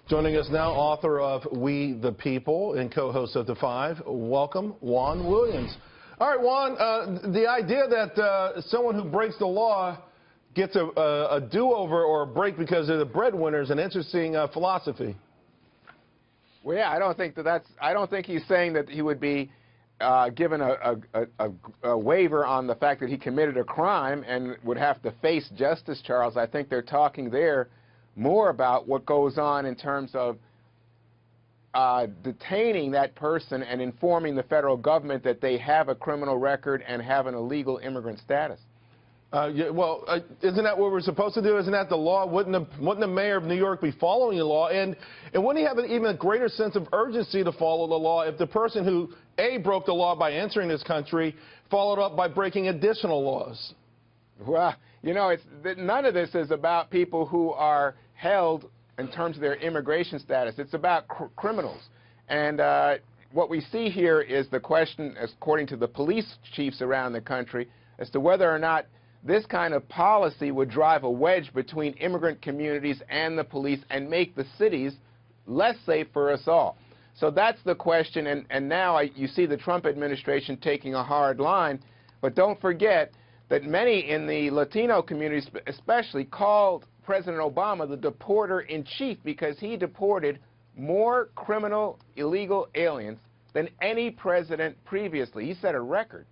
Joining us now, author of We the People and co-host of The Five. Welcome, Juan Williams. All right, Juan, the idea that someone who breaks the law gets a do-over or a break because they're the breadwinners is an interesting philosophy. Well, yeah, I don't think he's saying that he would be given a waiver on the fact that he committed a crime and would have to face justice, Charles. I think they're talking there more about what goes on in terms of detaining that person and informing the federal government that they have a criminal record and have an illegal immigrant status. Yeah, well, isn't that what we're supposed to do? Isn't that the law? Wouldn't the mayor of New York be following the law? And wouldn't he have an even greater sense of urgency to follow the law if the person who, A, broke the law by entering this country, followed up by breaking additional laws? Well, you know, none of this is about people who are held in terms of their immigration status. It's about criminals. And what we see here is the question, according to the police chiefs around the country, as to whether or not this kind of policy would drive a wedge between immigrant communities and the police and make the cities less safe for us all. So that's the question, and now you see the Trump administration taking a hard line, but don't forget that many in the Latino communities especially called President Obama the deporter-in-chief because he deported more criminal illegal aliens than any president previously. He set a record.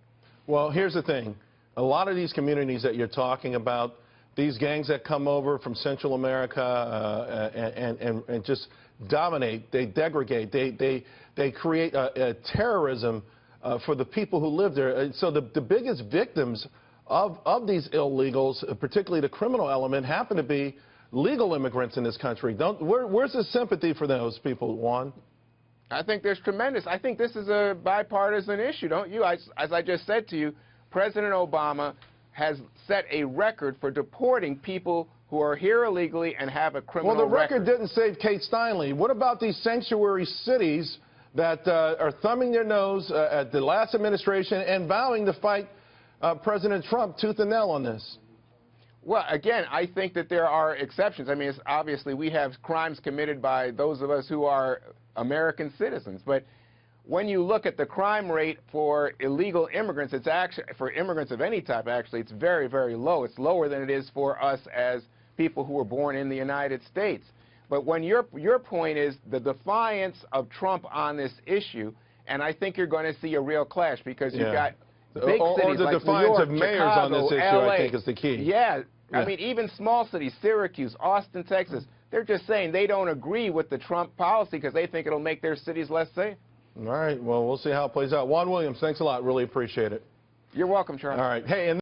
Well, here's the thing. A lot of these communities that you're talking about, these gangs that come over from Central America and just dominate, they degrade, they create a terrorism for the people who live there. So the biggest victims of these illegals, particularly the criminal element, happen to be legal immigrants in this country. Where's the sympathy for those people, Juan? I think there's tremendous. I think this is a bipartisan issue, don't you? As I just said to you, President Obama has set a record for deporting people who are here illegally and have a criminal record. Well, the record didn't save Kate Steinle. What about these sanctuary cities that are thumbing their nose at the last administration and vowing to fight President Trump tooth and nail on this? Well, again, I think that there are exceptions. I mean, obviously we have crimes committed by those of us who are American citizens, but when you look at the crime rate for illegal immigrants, it's actually, for immigrants of any type, actually, it's very, very low. It's lower than it is for us as people who were born in the United States. But when your point is the defiance of Trump on this issue, and I think you're going to see a real clash because you've got big cities or the like defiance New York, of mayors Chicago, on this issue, LA. I think, is the key. Yeah. I mean, even small cities, Syracuse, Austin, Texas, they're just saying they don't agree with the Trump policy because they think it'll make their cities less safe. All right. Well, we'll see how it plays out. Juan Williams, thanks a lot. Really appreciate it. You're welcome, Charles. All right. Hey, and